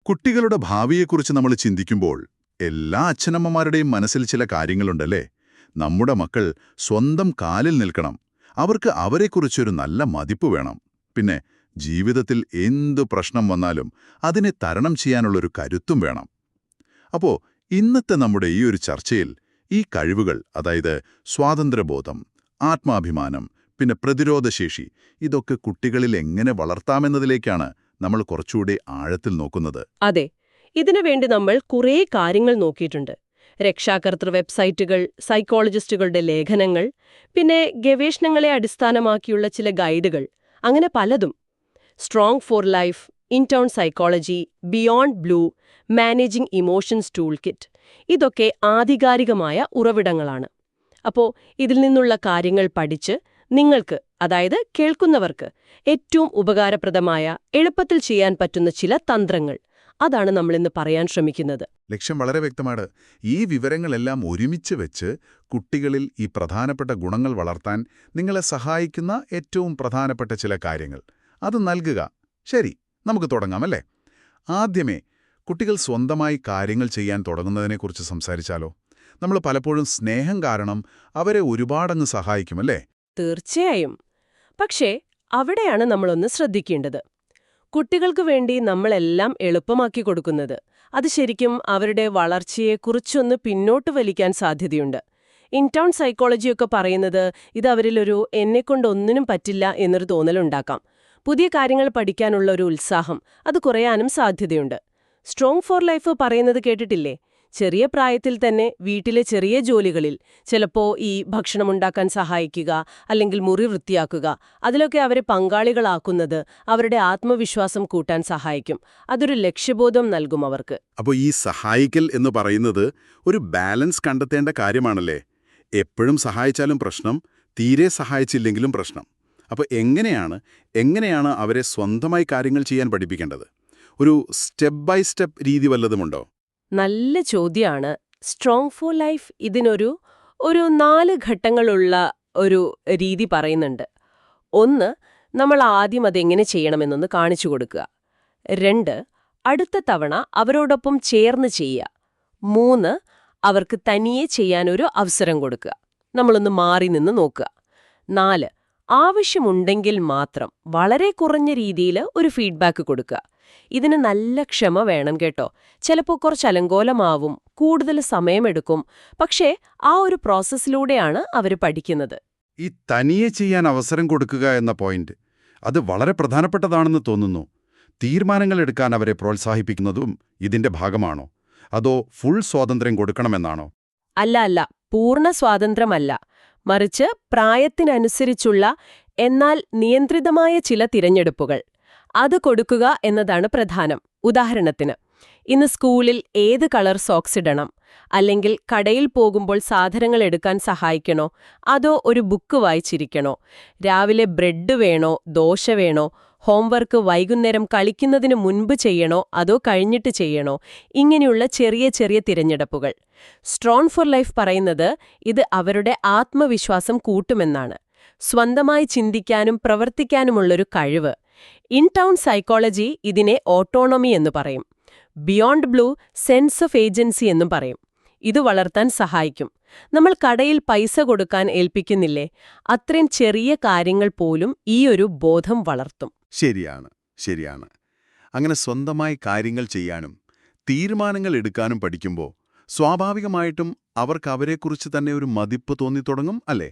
കുട്ടികളുടെ ഭാവിയെക്കുറിച്ച് നമ്മൾ ചിന്തിക്കുമ്പോൾ എല്ലാ അച്ഛനമ്മമാരുടെയും മനസ്സിൽ ചില കാര്യങ്ങളുണ്ടല്ലേ. നമ്മുടെ മക്കൾ സ്വന്തം കാലിൽ നിൽക്കണം, അവർക്ക് അവരെക്കുറിച്ചൊരു നല്ല മതിപ്പ് വേണം, പിന്നെ ജീവിതത്തിൽ എന്തു പ്രശ്നം വന്നാലും അതിനെ തരണം ചെയ്യാനുള്ളൊരു കരുത്തും വേണം. അപ്പോ ഇന്നത്തെ നമ്മുടെ ഈ ഒരു ചർച്ചയിൽ ഈ കഴിവുകൾ, അതായത് സ്വാതന്ത്ര്യബോധം, ആത്മാഭിമാനം, പിന്നെ പ്രതിരോധശേഷി, ഇതൊക്കെ കുട്ടികളിൽ എങ്ങനെ വളർത്താമെന്നതിലേക്കാണ് നമ്മൾ കുറച്ചുകൂടി ആഴത്തിൽ നോക്കുന്നത്. അതെ, ഇതിനുവേണ്ടി നമ്മൾ കുറേ കാര്യങ്ങൾ നോക്കിയിട്ടുണ്ട്. രക്ഷാകർതൃ വെബ്സൈറ്റുകൾ, സൈക്കോളജിസ്റ്റുകളുടെ ലേഖനങ്ങൾ, പിന്നെ ഗവേഷണങ്ങളെ അടിസ്ഥാനമാക്കിയുള്ള ചില ഗൈഡുകൾ, അങ്ങനെ പലതും. Strong for life, intern psychology, beyond blue, managing emotions tool kit, ഇതൊക്കെ ആധികാരികമായ ഉറവിടങ്ങളാണ്. അപ്പോൾ ഇതിൽ നിന്നുള്ള കാര്യങ്ങൾ പഠിച്ച് നിങ്ങൾക്ക്, അതായത് കേൾക്കുന്നവർക്ക്, ഏറ്റവും ഉപകാരപ്രദമായ, എളുപ്പത്തിൽ ചെയ്യാൻ പറ്റുന്ന ചില തന്ത്രങ്ങൾ, അതാണ് നമ്മളിന്ന് പറയാൻ ശ്രമിക്കുന്നത്. ലക്ഷ്യം വളരെ വ്യക്തമാണ്. ഈ വിവരങ്ങളെല്ലാം ഒരുമിച്ച് വെച്ച് കുട്ടികളിൽ ഈ പ്രധാനപ്പെട്ട ഗുണങ്ങൾ വളർത്താൻ നിങ്ങളെ സഹായിക്കുന്ന ഏറ്റവും പ്രധാനപ്പെട്ട ചില കാര്യങ്ങൾ അത് നൽകുക. ശരി, നമുക്ക് തുടങ്ങാമല്ലേ? ആദ്യമേ കുട്ടികൾ സ്വന്തമായി കാര്യങ്ങൾ ചെയ്യാൻ തുടങ്ങുന്നതിനെക്കുറിച്ച് സംസാരിച്ചാലോ? നമ്മൾ പലപ്പോഴും സ്നേഹം കാരണം അവരെ ഒരുപാടങ്ങ് സഹായിക്കുമല്ലേ? തീർച്ചയായും. പക്ഷേ അവിടെയാണ് നമ്മളൊന്ന് ശ്രദ്ധിക്കേണ്ടത്. കുട്ടികൾക്ക് വേണ്ടി നമ്മളെല്ലാം എളുപ്പമാക്കി കൊടുക്കുന്നത് അത് ശരിക്കും അവരുടെ വളർച്ചയെ കുറച്ചൊന്ന് പിന്നോട്ട് വലിക്കാൻ സാധ്യതയുണ്ട്. ഇൻടേൺ സൈക്കോളജിയൊക്കെ പറയുന്നത് ഇത് അവരിലൊരു എന്നെക്കൊണ്ടൊന്നിനും പറ്റില്ല എന്നൊരു തോന്നലുണ്ടാക്കാം. പുതിയ കാര്യങ്ങൾ പഠിക്കാനുള്ള ഒരു ഉത്സാഹം അത് കുറയാനും സാധ്യതയുണ്ട്. സ്ട്രോങ് ഫോർ ലൈഫ് പറയുന്നത് കേട്ടിട്ടില്ലേ? ചെറിയ പ്രായത്തിൽ തന്നെ വീട്ടിലെ ചെറിയ ജോലികളിൽ, ചിലപ്പോ ഈ ഭക്ഷണമുണ്ടാക്കാൻ സഹായിക്കുക, അല്ലെങ്കിൽ മുറി വൃത്തിയാക്കുക, അതിലൊക്കെ അവരെ പങ്കാളികളാക്കുന്നത് അവരുടെ ആത്മവിശ്വാസം കൂട്ടാൻ സഹായിക്കും. അതൊരു ലക്ഷ്യബോധം നൽകും അവർക്ക്. അപ്പോൾ ഈ സഹായിക്കൽ എന്ന് പറയുന്നത് ഒരു ബാലൻസ് കണ്ടെത്തേണ്ട കാര്യമാണല്ലേ? എപ്പോഴും സഹായിച്ചാലും പ്രശ്നം, തീരെ സഹായിച്ചില്ലെങ്കിലും പ്രശ്നം. അപ്പോൾ എങ്ങനെയാണ് അവരെ സ്വന്തമായി കാര്യങ്ങൾ ചെയ്യാൻ പഠിപ്പിക്കേണ്ടത്? ഒരു സ്റ്റെപ്പ് ബൈ സ്റ്റെപ്പ് രീതി വല്ലതുമുണ്ടോ? നല്ല ചോദ്യമാണ്. സ്ട്രോങ് ഫോർ ലൈഫ് ഇതിനൊരു 4 ഘട്ടങ്ങളുള്ള ഒരു രീതി പറയുന്നുണ്ട്. 1, നമ്മൾ ആദ്യം അതെങ്ങനെ ചെയ്യണമെന്നൊന്ന് കാണിച്ചു കൊടുക്കുക. 2, അടുത്ത തവണ അവരോടൊപ്പം ചേർന്ന് ചെയ്യുക. 3, അവർക്ക് തനിയെ ചെയ്യാനൊരു അവസരം കൊടുക്കുക, നമ്മളൊന്ന് മാറി നിന്ന് നോക്കുക. 4, ആവശ്യമുണ്ടെങ്കിൽ മാത്രം വളരെ കുറഞ്ഞ രീതിയിൽ ഒരു ഫീഡ്ബാക്ക് കൊടുക്കുക. ഇതിന് നല്ല ക്ഷമ വേണം കേട്ടോ. ചിലപ്പോൾ കുറച്ച് അലങ്കോലമാവും, കൂടുതൽ സമയമെടുക്കും. പക്ഷേ ആ ഒരു പ്രോസസ്സിലൂടെയാണ് അവർ പഠിക്കുന്നത്. ഈ തനിയെ ചെയ്യാൻ അവസരം കൊടുക്കുക എന്ന പോയിന്റ് അത് വളരെ പ്രധാനപ്പെട്ടതാണെന്ന് തോന്നുന്നു. തീരുമാനങ്ങൾ എടുക്കാൻ അവരെ പ്രോത്സാഹിപ്പിക്കുന്നതും ഇതിന്റെ ഭാഗമാണോ? അതോ ഫുൾ സ്വാതന്ത്ര്യം കൊടുക്കണമെന്നാണോ? അല്ല, പൂർണ്ണ സ്വാതന്ത്ര്യമല്ല. മറിച്ച് പ്രായത്തിനനുസരിച്ചുള്ള എന്നാൽ നിയന്ത്രിതമായ ചില തിരഞ്ഞെടുപ്പുകൾ അത് കൊടുക്കുക എന്നതാണ് പ്രധാനം. ഉദാഹരണത്തിന്, ഇന്ന് സ്കൂളിൽ ഏത് കളർ സോക്സ് ഇടണം, അല്ലെങ്കിൽ കടയിൽ പോകുമ്പോൾ സാധനങ്ങൾ എടുക്കാൻ സഹായിക്കണോ, അതോ ഒരു ബുക്ക് വായിച്ചിരിക്കണോ, രാവിലെ ബ്രെഡ് വേണോ ദോശ വേണോ, ഹോംവർക്ക് വൈകുന്നേരം കളിക്കുന്നതിന് മുൻപ് ചെയ്യണോ അതോ കഴിഞ്ഞിട്ട് ചെയ്യണോ, ഇങ്ങനെയുള്ള ചെറിയ ചെറിയ തിരഞ്ഞെടുപ്പുകൾ. സ്ട്രോങ് ഫോർ ലൈഫ് പറയുന്നത് ഇത് അവരുടെ ആത്മവിശ്വാസം കൂട്ടുമെന്നാണ്. സ്വന്തമായി ചിന്തിക്കാനും പ്രവർത്തിക്കാനുമുള്ളൊരു കഴിവ്. ഇൻടേൺ സൈക്കോളജി ഇതിനെ ഓട്ടോണമി എന്ന് പറയും. Beyond blue sense of agency എന്നും പറയും. ഇത് വളർത്താൻ സഹായിക്കും. നമ്മൾ കടയിൽ പൈസ കൊടുക്കാൻ ഏൽപ്പിക്കുന്നില്ലേ, അത്രയും ചെറിയ കാര്യങ്ങൾ പോലും ഈ ഒരു ബോധം വളർത്തും. ശരിയാണ്. അങ്ങനെ സ്വന്തമായി കാര്യങ്ങൾ ചെയ്യാനും തീരുമാനങ്ങൾ എടുക്കാനും പഠിക്കുമ്പോൾ സ്വാഭാവികമായിട്ടും അവർക്ക് അവരെക്കുറിച്ച് തന്നെ ഒരു മതിപ്പ് തോന്നിത്തുടങ്ങും അല്ലേ?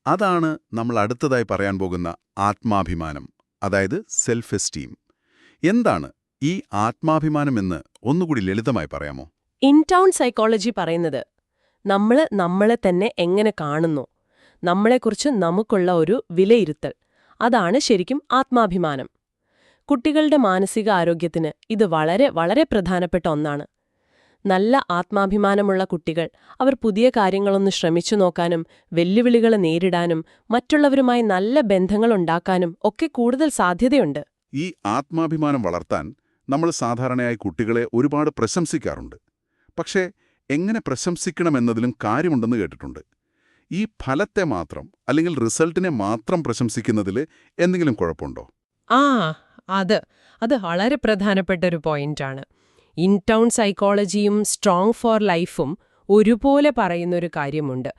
അതാണ് നമ്മൾ അടുത്തതായി പറയാൻ പോകുന്ന ആത്മാഭിമാനം, അതായത് സെൽഫ് എസ്റ്റീം. എന്താണ് ഈ ആത്മാഭിമാനമെന്ന് ഒന്നുകൂടി ലളിതമായി പറയാമോ? ഇൻടേൺ സൈക്കോളജി പറയുന്നത് നമ്മളെ തന്നെ എങ്ങനെ കാണുന്നു, നമ്മളെക്കുറിച്ച് നമുക്കുള്ള ഒരു വിലയിരുത്തൽ, അതാണ് ശരിക്കും ആത്മാഭിമാനം. കുട്ടികളുടെ മാനസിക ആരോഗ്യത്തിന് ഇത് വളരെ വളരെ പ്രധാനപ്പെട്ട ഒന്നാണ്. നല്ല ആത്മാഭിമാനമുള്ള കുട്ടികൾ അവർ പുതിയ കാര്യങ്ങളൊന്ന് ശ്രമിച്ചു നോക്കാനും വെല്ലുവിളികളെ നേരിടാനും മറ്റുള്ളവരുമായി നല്ല ബന്ധങ്ങളുണ്ടാക്കാനും ഒക്കെ കൂടുതൽ സാധ്യതയുണ്ട്. ഈ ആത്മാഭിമാനം വളർത്താൻ നമ്മൾ സാധാരണയായി കുട്ടികളെ ഒരുപാട് പ്രശംസിക്കാറുണ്ട്. പക്ഷേ എങ്ങനെ പ്രശംസിക്കണമെന്നതിലും കാര്യമുണ്ടെന്ന് കേട്ടിട്ടുണ്ട്. ഈ ഫലത്തെ മാത്രം അല്ലെങ്കിൽ റിസൾട്ടിനെ മാത്രം പ്രശംസിക്കുന്നതിൽ എന്തെങ്കിലും കുഴപ്പമുണ്ടോ? അത് വളരെ പ്രധാനപ്പെട്ട ഒരു പോയിന്റാണ്. ഇൻടൗൺ സൈക്കോളജിയും സ്ട്രോങ് ഫോർ ലൈഫും ഒരുപോലെ പറയുന്നൊരു കാര്യമുണ്ട്.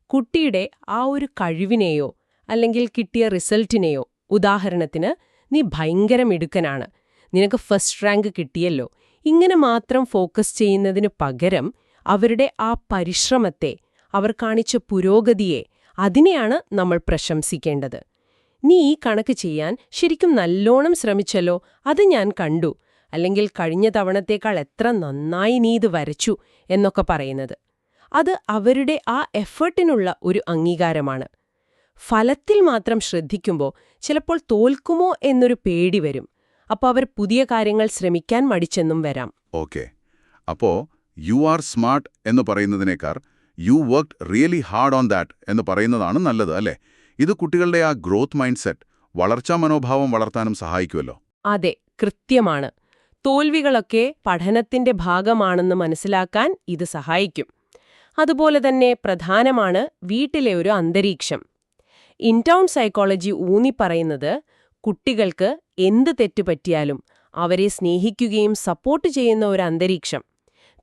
കുട്ടിയുടെ ആ ഒരു കഴിവിനെയോ അല്ലെങ്കിൽ കിട്ടിയ റിസൾട്ടിനെയോ, ഉദാഹരണത്തിന് നീ ഭയങ്കര മിടുക്കനാണ്, നിനക്ക് ഫസ്റ്റ് റാങ്ക് കിട്ടിയല്ലോ, ഇങ്ങനെ മാത്രം ഫോക്കസ് ചെയ്യുന്നതിനു പകരം അവരുടെ ആ പരിശ്രമത്തെ, അവർ കാണിച്ച പുരോഗതിയെ, അതിനെയാണ് നമ്മൾ പ്രശംസിക്കേണ്ടത്. നീ ഈ കണക്ക് ചെയ്യാൻ ശരിക്കും നല്ലോണം ശ്രമിച്ചല്ലോ, അത് ഞാൻ കണ്ടു, അല്ലെങ്കിൽ കഴിഞ്ഞ തവണത്തേക്കാൾ എത്ര നന്നായി നീ ഇത് വരച്ചു എന്നൊക്കെ പറയുന്നത്. അത് അവരുടെ ആ എഫേർട്ടിനുള്ള ഒരു അംഗീകാരമാണ്. ഫലത്തിൽ മാത്രം ശ്രദ്ധിക്കുമ്പോൾ ചിലപ്പോൾ തോൽക്കുമോ എന്നൊരു പേടി വരും. അപ്പോൾ അവർ പുതിയ കാര്യങ്ങൾ ശ്രമിക്കാൻ മടിച്ചെന്നും വരാം. ഓക്കെ, അപ്പോ യു ആർ സ്മാർട്ട് എന്ന് പറയുന്നതിനേക്കാൾ U worked really hard on that എന്ന് പറയുന്നതാണ് നല്ലത്, അല്ലേ? ഇത് കുട്ടികളുടെ ആ ഗ്രോത്ത് മൈൻഡ് സെറ്റ്, വളർച്ചാ മനോഭാവം വളർത്താനും സഹായിക്കുമല്ലോ. അതെ, കൃത്യമാണ്. തോൽവികളൊക്കെ പഠനത്തിന്റെ ഭാഗമാണെന്ന് മനസ്സിലാക്കാൻ ഇത് സഹായിക്കും. അതുപോലെ തന്നെ പ്രധാനമാണ് വീട്ടിലെ ഒരു അന്തരീക്ഷം. ഇൻടൗൺ സൈക്കോളജി ഊന്നിപ്പറയുന്നത് കുട്ടികൾക്ക് എന്ത് തെറ്റുപറ്റിയാലും അവരെ സ്നേഹിക്കുകയും സപ്പോർട്ട് ചെയ്യുന്ന ഒരു അന്തരീക്ഷം,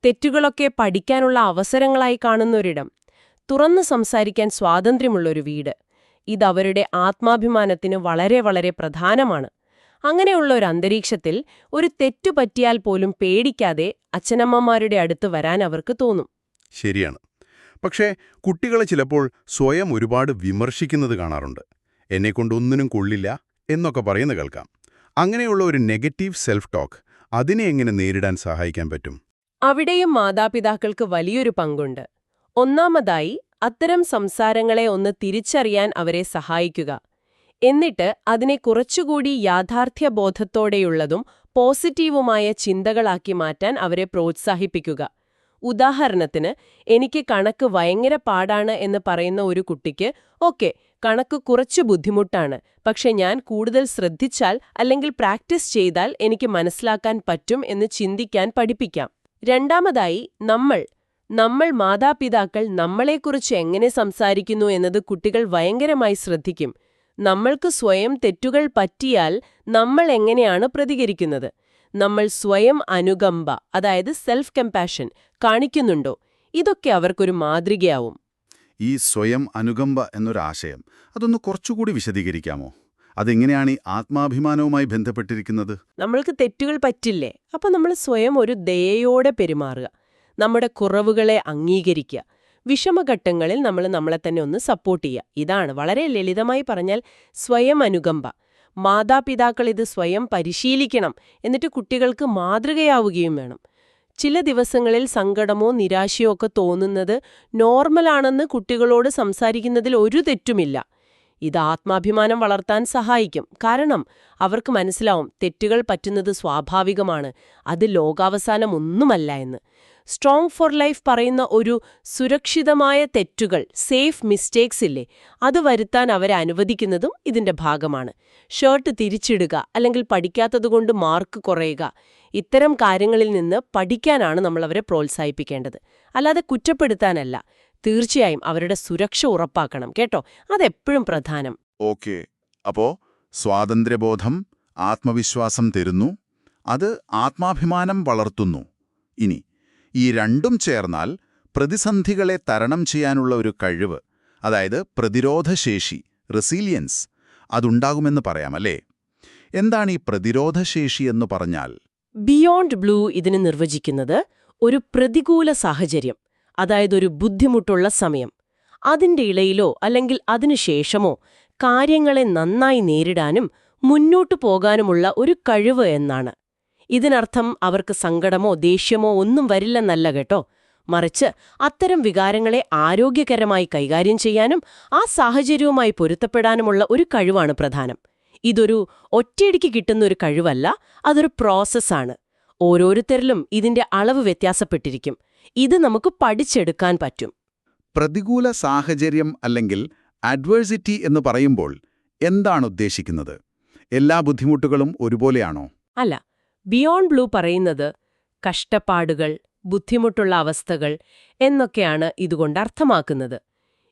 തെറ്റുകളൊക്കെ പഠിക്കാനുള്ള അവസരങ്ങളായി കാണുന്നൊരിടം, തുറന്നു സംസാരിക്കാൻ സ്വാതന്ത്ര്യമുള്ളൊരു വീട്, ഇതവരുടെ ആത്മാഭിമാനത്തിന് വളരെ വളരെ പ്രധാനമാണ്. അങ്ങനെയുള്ള ഒരു അന്തരീക്ഷത്തിൽ ഒരു തെറ്റുപറ്റിയാൽ പോലും പേടിക്കാതെ അച്ഛനമ്മമാരുടെ അടുത്ത് വരാൻ അവർക്ക് തോന്നും. ശരിയാണ്. പക്ഷേ കുട്ടികളെ ചിലപ്പോൾ സ്വയം ഒരുപാട് വിമർശിക്കുന്നത് കാണാറുണ്ട്. എന്നെക്കൊണ്ടൊന്നിനും കൊള്ളില്ല എന്നൊക്കെ പറയുന്ന കേൾക്കാം. അങ്ങനെയുള്ള ഒരു നെഗറ്റീവ് സെൽഫ് ടോക്ക്, അതിനെ എങ്ങനെ നേരിടാൻ സഹായിക്കാൻ പറ്റും? അവിടെയും മാതാപിതാക്കൾക്ക് വലിയൊരു പങ്കുണ്ട്. ഒന്നാമതായി, അത്തരം സംസാരങ്ങളെ ഒന്ന് തിരിച്ചറിയാൻ അവരെ സഹായിക്കുക. എന്നിട്ട് അതിനെ കുറച്ചുകൂടി യാഥാർത്ഥ്യബോധത്തോടെയുള്ളതും പോസിറ്റീവുമായ ചിന്തകളാക്കി മാറ്റാൻ അവരെ പ്രോത്സാഹിപ്പിക്കുക. ഉദാഹരണത്തിന്, എനിക്ക് കണക്ക് ഭയങ്കര പാടാണ് എന്ന് പറയുന്ന ഒരു കുട്ടിക്ക്, ഓക്കെ, കണക്ക് കുറച്ച് ബുദ്ധിമുട്ടാണ്, പക്ഷെ ഞാൻ കൂടുതൽ ശ്രദ്ധിച്ചാൽ അല്ലെങ്കിൽ പ്രാക്ടീസ് ചെയ്താൽ എനിക്ക് മനസ്സിലാക്കാൻ പറ്റും എന്ന് ചിന്തിക്കാൻ പഠിപ്പിക്കാം. രണ്ടാമതായി, നമ്മൾ മാതാപിതാക്കൾ നമ്മളെക്കുറിച്ച് എങ്ങനെ സംസാരിക്കുന്നു എന്നത് കുട്ടികൾ ഭയങ്കരമായി ശ്രദ്ധിക്കും. നമ്മൾക്ക് സ്വയം തെറ്റുകൾ പറ്റിയാൽ നമ്മൾ എങ്ങനെയാണ് പ്രതികരിക്കുന്നത്? നമ്മൾ സ്വയം അനുകമ്പ, അതായത് സെൽഫ് കമ്പാഷൻ കാണിക്കുന്നുണ്ടോ? ഇതൊക്കെ അവർക്കൊരു മാതൃകയാവും. ഈ സ്വയം അനുകമ്പ എന്നൊരാശയം, അതൊന്ന് കുറച്ചുകൂടി വിശദീകരിക്കാമോ? അതെങ്ങനെയാണ് ഈ ആത്മാഭിമാനവുമായി ബന്ധപ്പെട്ടിരിക്കുന്നത്? നമ്മൾക്ക് തെറ്റുകൾ പറ്റില്ലേ? അപ്പോൾ നമ്മൾ സ്വയം ഒരു ദയയോടെ പെരുമാറുക, നമ്മുടെ കുറവുകളെ അംഗീകരിക്കുക, വിഷമഘട്ടങ്ങളിൽ നമ്മൾ നമ്മളെ തന്നെ ഒന്ന് സപ്പോർട്ട് ചെയ്യുക. ഇതാണ് വളരെ ലളിതമായി പറഞ്ഞാൽ സ്വയം അനുകമ്പ. മാതാപിതാക്കൾ ഇത് സ്വയം പരിശീലിക്കണം, എന്നിട്ട് കുട്ടികൾക്ക് മാതൃകയാവുകയും വേണം. ചില ദിവസങ്ങളിൽ സങ്കടമോ നിരാശയോ ഒക്കെ തോന്നുന്നത് നോർമലാണെന്ന് കുട്ടികളോട് സംസാരിക്കുന്നതിൽ ഒരു തെറ്റുമില്ല. ഇത് ആത്മാഭിമാനം വളർത്താൻ സഹായിക്കും. കാരണം അവർക്ക് മനസ്സിലാവും തെറ്റുകൾ പറ്റുന്നത് സ്വാഭാവികമാണ്, അത് ലോകാവസാനമൊന്നുമല്ല എന്ന്. സ്ട്രോങ് ഫോർ ലൈഫ് പറയുന്ന ഒരു സുരക്ഷിതമായ തെറ്റുകൾ, സേഫ് മിസ്റ്റേക്സ് ഇല്ലേ, അത് വരുത്താൻ അവരെ അനുവദിക്കുന്നതും ഇതിന്റെ ഭാഗമാണ്. ഷർട്ട് തിരിച്ചിടുക അല്ലെങ്കിൽ പഠിക്കാത്തതുകൊണ്ട് മാർക്ക് കുറയുക, ഇത്തരം കാര്യങ്ങളിൽ നിന്ന് പഠിക്കാനാണ് നമ്മൾ അവരെ പ്രോത്സാഹിപ്പിക്കേണ്ടത്, അല്ലാതെ കുറ്റപ്പെടുത്താനല്ല. തീർച്ചയായും അവരുടെ സുരക്ഷ ഉറപ്പാക്കണം കേട്ടോ, അതെപ്പോഴും പ്രധാനം. ഓക്കെ, അപ്പോ സ്വാതന്ത്ര്യബോധം ആത്മവിശ്വാസം തരുന്നു, അത് ആത്മാഭിമാനം വളർത്തുന്നു. ഇനി ഈ രണ്ടും ചേർന്നാൽ പ്രതിസന്ധികളെ തരണം ചെയ്യാനുള്ള ഒരു കഴിവ്, അതായത് പ്രതിരോധശേഷി, റെസീലിയൻസ്, അതുണ്ടാകുമെന്ന് പറയാമല്ലേ? എന്താണ് ഈ പ്രതിരോധശേഷി എന്ന് പറഞ്ഞാൽ? ബിയോണ്ട് ബ്ലൂ ഇതിന് നിർവചിക്കുന്നത് ഒരു പ്രതികൂല സാഹചര്യം, അതായത് ഒരു ബുദ്ധിമുട്ടുള്ള സമയം, അതിന്റെ ഇടയിലോ അല്ലെങ്കിൽ അതിനുശേഷമോ കാര്യങ്ങളെ നന്നായി നേരിടാനും മുന്നോട്ടു പോകാനുമുള്ള ഒരു കഴിവ് എന്നാണ്. ഇതിനർത്ഥം അവർക്ക് സങ്കടമോ ദേഷ്യമോ ഒന്നും വരില്ലെന്നല്ല കേട്ടോ, മറിച്ച് അത്തരം വികാരങ്ങളെ ആരോഗ്യകരമായി കൈകാര്യം ചെയ്യാനും ആ സാഹചര്യവുമായി പൊരുത്തപ്പെടാനുമുള്ള ഒരു കഴിവാണ് പ്രധാനം. ഇതൊരു ഒറ്റയടിക്ക് കിട്ടുന്ന ഒരു കഴിവല്ല, അതൊരു പ്രോസസ്സാണ്. ഓരോരുത്തരിലും ഇതിന്റെ അളവ് വ്യത്യാസപ്പെട്ടിരിക്കും. ഇത് നമുക്ക് പഠിച്ചെടുക്കാൻ പറ്റും. പ്രതികൂല സാഹചര്യം അല്ലെങ്കിൽ അഡ്വേഴ്സിറ്റി എന്ന് പറയുമ്പോൾ എന്താണ് ഉദ്ദേശിക്കുന്നത്? എല്ലാ ബുദ്ധിമുട്ടുകളും ഒരുപോലെയാണോ? അല്ല, ബിയോണ്ട് ബ്ലൂ പറയുന്നത് കഷ്ടപ്പാടുകൾ, ബുദ്ധിമുട്ടുള്ള അവസ്ഥകൾ എന്നൊക്കെയാണ് ഇതുകൊണ്ട് അർത്ഥമാക്കുന്നത്.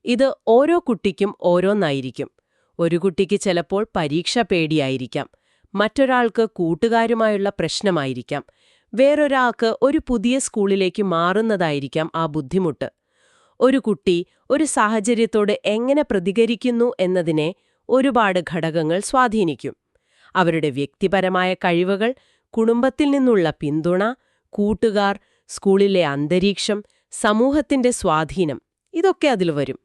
ഇത് ഓരോ കുട്ടിക്കും ഓരോന്നായിരിക്കും. ഒരു കുട്ടിക്ക് ചിലപ്പോൾ പരീക്ഷ പേടിയായിരിക്കാം, മറ്റൊരാൾക്ക് കൂട്ടുകാരുമായുള്ള പ്രശ്നമായിരിക്കാം, വേറൊരാൾക്ക് ഒരു പുതിയ സ്കൂളിലേക്ക് മാറുന്നതായിരിക്കാം ആ ബുദ്ധിമുട്ട്. ഒരു കുട്ടി ഒരു സാഹചര്യത്തോട് എങ്ങനെ പ്രതികരിക്കുന്നു എന്നതിനെ ഒരുപാട് ഘടകങ്ങൾ സ്വാധീനിക്കും. അവരുടെ വ്യക്തിപരമായ കഴിവുകൾ, കുടുംബത്തിൽ നിന്നുള്ള പിന്തുണ, കൂട്ടുകാർ, സ്കൂളിലെ അന്തരീക്ഷം, സമൂഹത്തിന്റെ സ്വാധീനം ഇതൊക്കെ അതിൽ വരും.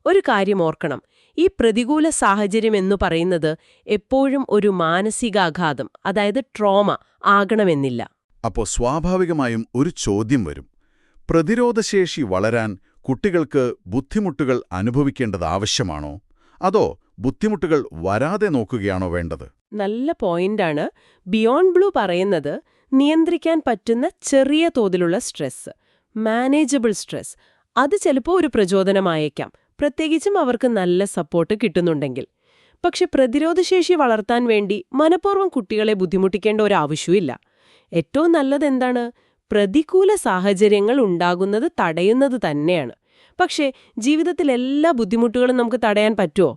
ഒരു കാര്യം ഓർക്കണം, ഈ പ്രതികൂല സാഹചര്യം എന്നു പറയുന്നത് എപ്പോഴും ഒരു മാനസികാഘാതം, അതായത് ട്രോമ ആകണമെന്നില്ല. അപ്പോൾ സ്വാഭാവികമായും ഒരു ചോദ്യം വരും. പ്രതിരോധശേഷി വളരാൻ കുട്ടികൾക്ക് ബുദ്ധിമുട്ടുകൾ അനുഭവിക്കേണ്ടത് ആവശ്യമാണോ? അതോ ബുദ്ധിമുട്ടുകൾ വരാതെ നോക്കുകയാണോ വേണ്ടത്? നല്ല പോയിന്റാണ്. ബിയോണ്ട് ബ്ലൂ പറയുന്നത് നിയന്ത്രിക്കാൻ പറ്റുന്ന ചെറിയ തോതിലുള്ള സ്ട്രെസ്, മാനേജബിൾ സ്ട്രെസ്, അത് ചിലപ്പോൾ ഒരു പ്രചോദനമായേക്കാം, പ്രത്യേകിച്ചും അവർക്ക് നല്ല സപ്പോർട്ട് കിട്ടുന്നുണ്ടെങ്കിൽ. പക്ഷെ പ്രതിരോധശേഷി വളർത്താൻ വേണ്ടി മനഃപൂർവ്വം കുട്ടികളെ ബുദ്ധിമുട്ടിക്കേണ്ട ഒരു ആവശ്യമില്ല. ഏറ്റവും നല്ലതെന്താണ്? പ്രതികൂല സാഹചര്യങ്ങൾ ഉണ്ടാകുന്നത് തടയുന്നത് തന്നെയാണ്. പക്ഷേ ജീവിതത്തിൽ എല്ലാ ബുദ്ധിമുട്ടുകളും നമുക്ക് തടയാൻ പറ്റുമോ?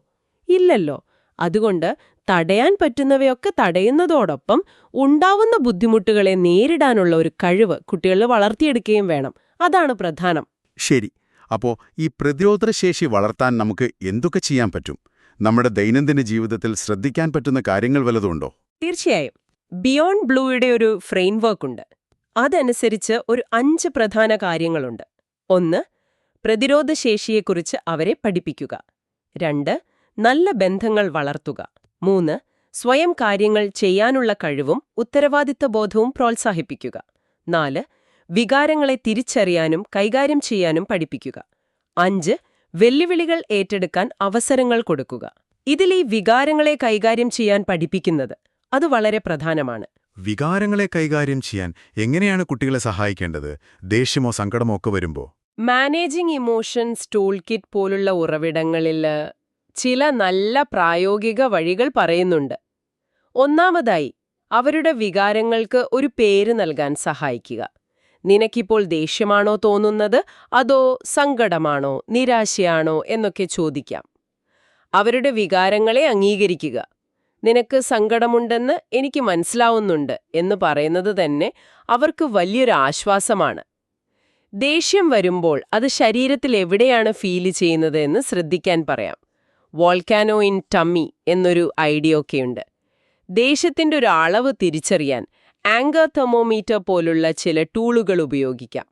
ഇല്ലല്ലോ. അതുകൊണ്ട് തടയാൻ പറ്റുന്നവയൊക്കെ തടയുന്നതോടൊപ്പം ഉണ്ടാവുന്ന ബുദ്ധിമുട്ടുകളെ നേരിടാനുള്ള ഒരു കഴിവ് കുട്ടികളിൽ വളർത്തിയെടുക്കുകയും വേണം. അതാണ് പ്രധാനം. ശരി. അപ്പോൾ ഈ പ്രതിരോധശേഷി വളർത്താൻ നമുക്ക് എന്തൊക്കെ ചെയ്യാൻ പറ്റും? നമ്മുടെ ദൈനംദിന ജീവിതത്തിൽ ശ്രദ്ധിക്കാൻ പറ്റുന്ന കാര്യങ്ങൾ വല്ലതുണ്ടോ? തീർച്ചയായും. ബിയോണ്ട് ബ്ലൂയുടെ ഒരു ഫ്രെയിംവർക്ക് ഉണ്ട്. അതനുസരിച്ച് ഒരു 5 പ്രധാന കാര്യങ്ങളുണ്ട്. 1. പ്രതിരോധശേഷിയെക്കുറിച്ച് അവരെ പഠിപ്പിക്കുക. 2. നല്ല ബന്ധങ്ങൾ വളർത്തുക. 3. സ്വയം കാര്യങ്ങൾ ചെയ്യാനുള്ള കഴിവും ഉത്തരവാദിത്തബോധവും പ്രോത്സാഹിപ്പിക്കുക. 4. വികാരങ്ങളെ തിരിച്ചറിയാനും കൈകാര്യം ചെയ്യാനും പഠിപ്പിക്കുക. 5. വെല്ലുവിളികൾ ഏറ്റെടുക്കാൻ അവസരങ്ങൾ കൊടുക്കുക. ഇതിൽ ഈ വികാരങ്ങളെ കൈകാര്യം ചെയ്യാൻ പഠിപ്പിക്കുന്നത് അത് വളരെ പ്രധാനമാണ്. വികാരങ്ങളെ കൈകാര്യം ചെയ്യാൻ എങ്ങനെയാണ് കുട്ടികളെ സഹായിക്കേണ്ടത്? ദേഷ്യമോ സങ്കടമോ ഒക്കെ വരുമ്പോൾ? മാനേജിംഗ് ഇമോഷൻസ് ടൂൾ കിറ്റ് പോലുള്ള ഉറവിടങ്ങളിൽ ചില നല്ല പ്രായോഗിക വഴികൾ പറയുന്നുണ്ട്. ഒന്നാമതായി, അവരുടെ വികാരങ്ങൾക്ക് ഒരു പേര് നൽകാൻ സഹായിക്കുക. നിനക്കിപ്പോൾ ദേഷ്യമാണോ തോന്നുന്നത്, അതോ സങ്കടമാണോ, നിരാശയാണോ എന്നൊക്കെ ചോദിക്കാം. അവരുടെ വികാരങ്ങളെ അംഗീകരിക്കുക. നിനക്ക് സങ്കടമുണ്ടെന്ന് എനിക്ക് മനസ്സിലാവുന്നുണ്ട് എന്ന് പറയുന്നത് തന്നെ അവർക്ക് വലിയൊരു ആശ്വാസമാണ്. ദേഷ്യം വരുമ്പോൾ അത് ശരീരത്തിൽ എവിടെയാണ് ഫീൽ ചെയ്യുന്നത് എന്ന് ശ്രദ്ധിക്കാൻ പറയാം. വോൾക്കാനോ ഇൻ ടമ്മി എന്നൊരു ഐഡിയ ഒക്കെയുണ്ട്. ദേഷ്യത്തിന്റെ ഒരു അളവ് തിരിച്ചറിയാൻ ആംഗർ തെർമോമീറ്റർ പോലുള്ള ചില ടൂളുകൾ ഉപയോഗിക്കാം.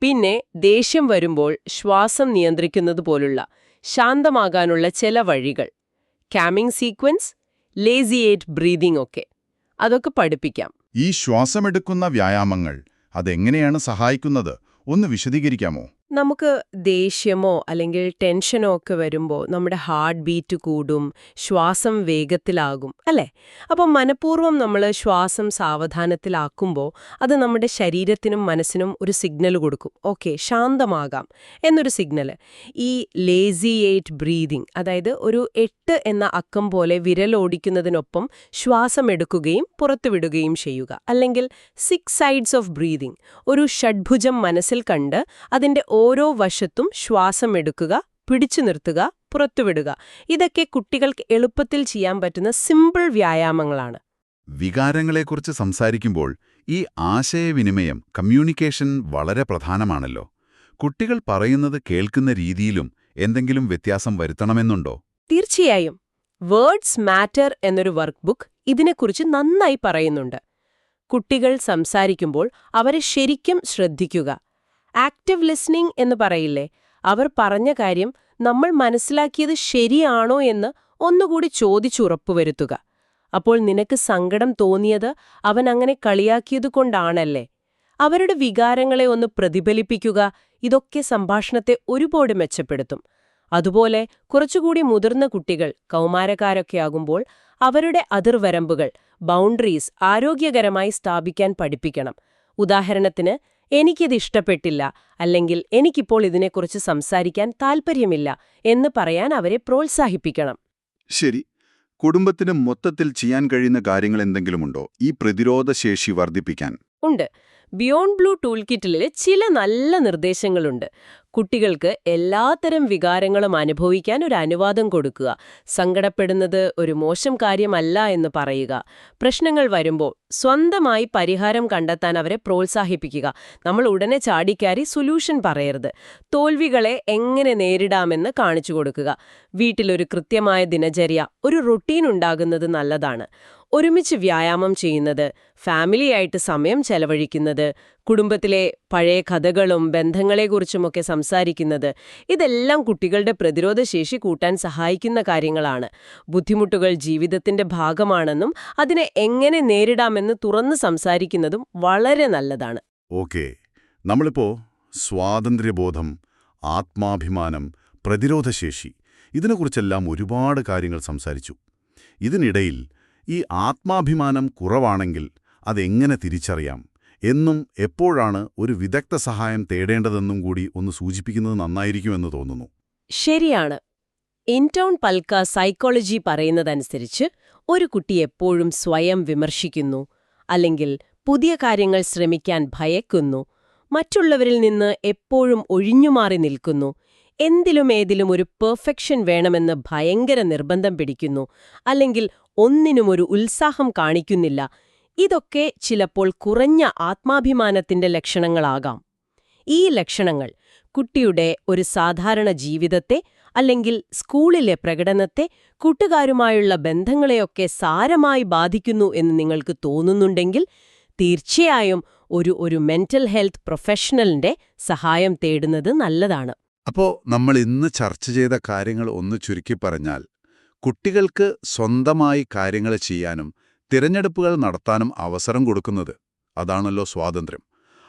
പിന്നെ ദേഷ്യം വരുമ്പോൾ ശ്വാസം നിയന്ത്രിക്കുന്നത് പോലുള്ള ശാന്തമാകാനുള്ള ചില വഴികൾ, കാമിംഗ് സീക്വൻസ്, ലേസിയേറ്റ് ബ്രീതിംഗ് ഒക്കെ, അതൊക്കെ പഠിപ്പിക്കാം. ഈ ശ്വാസമെടുക്കുന്ന വ്യായാമങ്ങൾ അതെങ്ങനെയാണ് സഹായിക്കുന്നത്? ഒന്ന് വിശദീകരിക്കാമോ? നമുക്ക് ദേഷ്യമോ അല്ലെങ്കിൽ ടെൻഷനോ ഒക്കെ വരുമ്പോൾ നമ്മുടെ ഹാർട്ട് ബീറ്റ് കൂടും, ശ്വാസം വേഗത്തിലാകും, അല്ലേ? അപ്പം മനഃപൂർവ്വം നമ്മൾ ശ്വാസം സാവധാനത്തിലാക്കുമ്പോൾ അത് നമ്മുടെ ശരീരത്തിനും മനസ്സിനും ഒരു സിഗ്നൽ കൊടുക്കും. ഓക്കെ, ശാന്തമാകാം എന്നൊരു സിഗ്നൽ. ഈ ലേസിയേറ്റ് ബ്രീതിങ്, അതായത് ഒരു 8 എന്ന അക്കം പോലെ വിരലോടിക്കുന്നതിനൊപ്പം ശ്വാസം എടുക്കുകയും പുറത്തുവിടുകയും ചെയ്യുക. അല്ലെങ്കിൽ 6 സൈഡ്സ് ഓഫ് ബ്രീതിങ്, ഒരു ഷഡ്ഭുജം മനസ്സിൽ കണ്ട് അതിന്റെ ഓരോ വശത്തും ശ്വാസം എടുക്കുക, പിടിച്ചു നിർത്തുക, പുറത്തുവിടുക. ഇതൊക്കെ കുട്ടികൾക്ക് എളുപ്പത്തിൽ ചെയ്യാൻ പറ്റുന്ന സിമ്പിൾ വ്യായാമങ്ങളാണ്. വികാരങ്ങളെക്കുറിച്ച് സംസാരിക്കുമ്പോൾ ഈ ആശയവിനിമയം, കമ്മ്യൂണിക്കേഷൻ വളരെ പ്രധാനമാണല്ലോ. കുട്ടികൾ പറയുന്നത് കേൾക്കുന്ന രീതിയിലും എന്തെങ്കിലും വ്യത്യാസം വരുത്തണമെന്നുണ്ടോ? തീർച്ചയായും. വേർഡ്സ് മാറ്റർ എന്നൊരു വർക്ക് ബുക്ക് ഇതിനെക്കുറിച്ച് നന്നായി പറയുന്നുണ്ട്. കുട്ടികൾ സംസാരിക്കുമ്പോൾ അവരെ ശരിക്കും ശ്രദ്ധിക്കുക. ആക്റ്റീവ് ലിസ്ണിംഗ് എന്ന് പറയില്ലേ, അവർ പറഞ്ഞ കാര്യം നമ്മൾ മനസ്സിലാക്കിയത് ശരിയാണോ എന്ന് ഒന്നുകൂടി ചോദിച്ചുറപ്പുവരുത്തുക. അപ്പോൾ നിനക്ക് സങ്കടം തോന്നിയത് അവൻ അങ്ങനെ കളിയാക്കിയതുകൊണ്ടാണല്ലേ? അവരുടെ വികാരങ്ങളെ ഒന്ന് പ്രതിഫലിപ്പിക്കുക. ഇതൊക്കെ സംഭാഷണത്തെ ഒരുപാട് മെച്ചപ്പെടുത്തും. അതുപോലെ കുറച്ചുകൂടി മുതിർന്ന കുട്ടികൾ, കൗമാരക്കാരൊക്കെ ആകുമ്പോൾ അവരുടെ അതിർവരമ്പുകൾ, ബൗണ്ടറീസ് ആരോഗ്യകരമായി സ്ഥാപിക്കാൻ പഠിപ്പിക്കണം. ഉദാഹരണത്തിന്, എനിക്കിത് ഇഷ്ടപ്പെട്ടില്ല, അല്ലെങ്കിൽ എനിക്കിപ്പോൾ ഇതിനെക്കുറിച്ച് സംസാരിക്കാൻ താൽപ്പര്യമില്ല എന്ന് പറയാൻ അവരെ പ്രോത്സാഹിപ്പിക്കണം. ശരി. കുടുംബത്തിന് മൊത്തത്തിൽ ചെയ്യാൻ കഴിയുന്ന കാര്യങ്ങൾ എന്തെങ്കിലുമുണ്ടോ ഈ പ്രതിരോധശേഷി വർദ്ധിപ്പിക്കാൻ? ഉണ്ട്. ബിയോണ്ട് ബ്ലൂ ടൂൾ കിറ്റിൽ ചില നല്ല നിർദ്ദേശങ്ങളുണ്ട്. കുട്ടികൾക്ക് എല്ലാത്തരം വികാരങ്ങളും അനുഭവിക്കാൻ ഒരു അനുവാദം കൊടുക്കുക, സങ്കടപ്പെടുന്നത് ഒരു മോശം കാര്യമല്ല എന്ന് പറയുക, പ്രശ്നങ്ങൾ വരുമ്പോൾ സ്വന്തമായി പരിഹാരം കണ്ടെത്താൻ അവരെ പ്രോത്സാഹിപ്പിക്കുക. നമ്മൾ ഉടനെ ചാടിക്കാരി സൊല്യൂഷൻ പറയരുത്. തോൽവികളെ എങ്ങനെ നേരിടാമെന്ന് കാണിച്ചു കൊടുക്കുക. വീട്ടിലൊരു കൃത്യമായ ദിനചര്യ, ഒരു റുട്ടീൻ ഉണ്ടാകുന്നത് നല്ലതാണ്. ഒരുമിച്ച് വ്യായാമം ചെയ്യുന്നത്, ഫാമിലിയായിട്ട് സമയം ചെലവഴിക്കുന്നത്, കുടുംബത്തിലെ പഴയ കഥകളും ബന്ധങ്ങളെക്കുറിച്ചുമൊക്കെ സംസാരിക്കുന്നത്, ഇതെല്ലാം കുട്ടികളുടെ പ്രതിരോധശേഷി കൂട്ടാൻ സഹായിക്കുന്ന കാര്യങ്ങളാണ്. ബുദ്ധിമുട്ടുകൾ ജീവിതത്തിന്റെ ഭാഗമാണെന്നും അതിനെ എങ്ങനെ നേരിടാമെന്ന് തുറന്ന് സംസാരിക്കുന്നതും വളരെ നല്ലതാണ്. ഓക്കേ, നമ്മളിപ്പോ സ്വാതന്ത്ര്യബോധം, ആത്മാഭിമാനം, പ്രതിരോധശേഷി ഇതിനെക്കുറിച്ചെല്ലാം ഒരുപാട് കാര്യങ്ങൾ സംസാരിച്ചു. ഇതിനിടയിൽ ഈ ആത്മാഭിമാനം കുറവാണെങ്കിൽ അതെങ്ങനെ തിരിച്ചറിയാം എന്നും എപ്പോഴാണ് ഒരു വിദഗ്ധ സഹായം തേടേണ്ടതെന്നും കൂടി ഒന്ന് സൂചിപ്പിക്കുന്നത് നന്നായിരിക്കുമെന്ന് തോന്നുന്നു. ശരിയാണ്. ഇൻടോൺ പൽക്ക സൈക്കോളജി പറയുന്നതനുസരിച്ച് ഒരു കുട്ടി എപ്പോഴും സ്വയം വിമർശിക്കുന്നു, അല്ലെങ്കിൽ പുതിയ കാര്യങ്ങൾ ശ്രമിക്കാൻ ഭയക്കുന്നു, മറ്റുള്ളവരിൽ നിന്ന് എപ്പോഴും ഒഴിഞ്ഞുമാറി നിൽക്കുന്നു, എന്തിലും ഒരു പെർഫെക്ഷൻ വേണമെന്ന് ഭയങ്കര നിർബന്ധം പിടിക്കുന്നു, അല്ലെങ്കിൽ ഒന്നിനും ഒരു ഉത്സാഹം കാണിക്കുന്നില്ല, ഇതൊക്കെ ചിലപ്പോൾ കുറഞ്ഞ ആത്മാഭിമാനത്തിന്റെ ലക്ഷണങ്ങളാകാം. ഈ ലക്ഷണങ്ങൾ കുട്ടിയുടെ ഒരു സാധാരണ ജീവിതത്തെ, അല്ലെങ്കിൽ സ്കൂളിലെ പ്രകടനത്തെ, കൂട്ടുകാരുമായുള്ള ബന്ധങ്ങളെയൊക്കെ സാരമായി ബാധിക്കുന്നു എന്ന് നിങ്ങൾക്ക് തോന്നുന്നുണ്ടെങ്കിൽ തീർച്ചയായും ഒരു മെന്റൽ ഹെൽത്ത് പ്രൊഫഷണലിന്റെ സഹായം തേടുന്നത് നല്ലതാണ്. അപ്പോൾ നമ്മൾ ഇന്ന് ചർച്ച ചെയ്ത കാര്യങ്ങൾ ഒന്ന് ചുരുക്കി പറഞ്ഞാൽ, കുട്ടികൾക്ക് സ്വന്തമായി കാര്യങ്ങൾ ചെയ്യാനും തിരഞ്ഞെടുപ്പുകൾ നടത്താനും അവസരം കൊടുക്കുന്നത്, അതാണല്ലോ സ്വാതന്ത്ര്യം.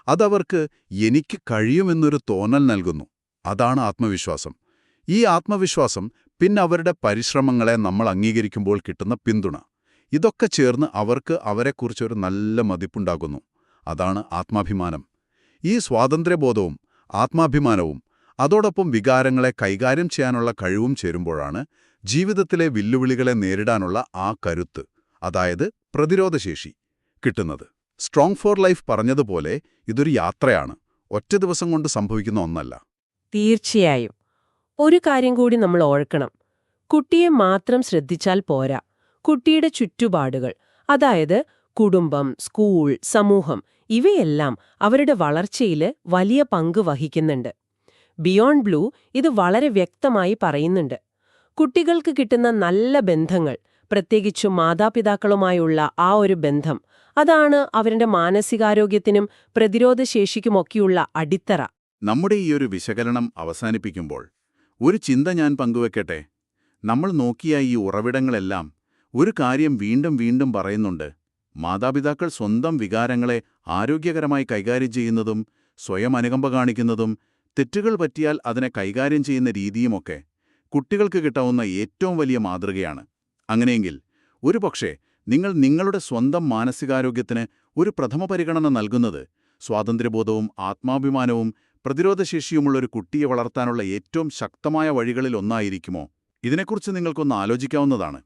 അതവർക്ക് എനിക്ക് കഴിയുമെന്നൊരു തോന്നൽ നൽകുന്നു. അതാണ് ആത്മവിശ്വാസം. ഈ ആത്മവിശ്വാസം പിന്നെ അവരുടെ പരിശ്രമങ്ങളെ നമ്മൾ അംഗീകരിക്കുമ്പോൾ കിട്ടുന്ന പിന്തുണ, ഇതൊക്കെ ചേർന്ന് അവർക്ക് അവരെക്കുറിച്ചൊരു നല്ല മതിപ്പുണ്ടാകുന്നു. അതാണ് ആത്മാഭിമാനം. ഈ സ്വാതന്ത്ര്യബോധവും ആത്മാഭിമാനവും അതോടൊപ്പം വികാരങ്ങളെ കൈകാര്യം ചെയ്യാനുള്ള കഴിവും ചേരുമ്പോഴാണ് ജീവിതത്തിലെ വെല്ലുവിളികളെ നേരിടാനുള്ള ആ കരുത്ത്, അതായത് പ്രതിരോധശേഷി കിട്ടുന്നത്. സ്ട്രോങ് ഫോർ ലൈഫ് പറഞ്ഞതുപോലെ ഇതൊരു യാത്രയാണ്, ഒറ്റ ദിവസം കൊണ്ട് സംഭവിക്കുന്ന ഒന്നല്ല. തീർച്ചയായും. ഒരു കാര്യം കൂടി നമ്മൾ ഓർക്കണം. കുട്ടിയെ മാത്രം ശ്രദ്ധിച്ചാൽ പോരാ. കുട്ടിയുടെ ചുറ്റുപാടുകൾ, അതായത് കുടുംബം, സ്കൂൾ, സമൂഹം, ഇവയെല്ലാം അവരുടെ വളർച്ചയിൽ വലിയ പങ്ക് വഹിക്കുന്നുണ്ട്. ബിയോണ്ട് ബ്ലൂ ഇത് വളരെ വ്യക്തമായി പറയുന്നുണ്ട്. കുട്ടികൾക്ക് കിട്ടുന്ന നല്ല ബന്ധങ്ങൾ, പ്രത്യേകിച്ചും മാതാപിതാക്കളുമായുള്ള ആ ഒരു ബന്ധം, അതാണ് അവരുടെ മാനസികാരോഗ്യത്തിനും പ്രതിരോധശേഷിക്കുമൊക്കെയുള്ള അടിത്തറ. നമ്മുടെ ഈ ഒരു വിശകലനം അവസാനിപ്പിക്കുമ്പോൾ ഒരു ചിന്ത ഞാൻ പങ്കുവെക്കട്ടെ. നമ്മൾ നോക്കിയ ഈ ഉറവിടങ്ങളെല്ലാം ഒരു കാര്യം വീണ്ടും വീണ്ടും പറയുന്നുണ്ട്. മാതാപിതാക്കൾ സ്വന്തം വികാരങ്ങളെ ആരോഗ്യകരമായി കൈകാര്യം ചെയ്യുന്നതും സ്വയം അനുകമ്പ കാണിക്കുന്നതും തെറ്റുകൾ പറ്റിയാൽ അതിനെ കൈകാര്യം ചെയ്യുന്ന രീതിയുമൊക്കെ കുട്ടികൾക്ക് കിട്ടാവുന്ന ഏറ്റവും വലിയ മാതൃകയാണ്. അങ്ങനെയെങ്കിൽ ഒരുപക്ഷേ നിങ്ങൾ നിങ്ങളുടെ സ്വന്തം മാനസികാരോഗ്യത്തിന് ഒരു പ്രഥമ പരിഗണന നൽകുന്നത് സ്വാതന്ത്ര്യബോധവും ആത്മാഭിമാനവും പ്രതിരോധശേഷിയുമുള്ളൊരു കുട്ടിയെ വളർത്താനുള്ള ഏറ്റവും ശക്തമായ വഴികളിൽ ഒന്നായിരിക്കുമോ? ഇതിനെക്കുറിച്ച് നിങ്ങൾക്കൊന്ന് ആലോചിക്കാവുന്നതാണ്.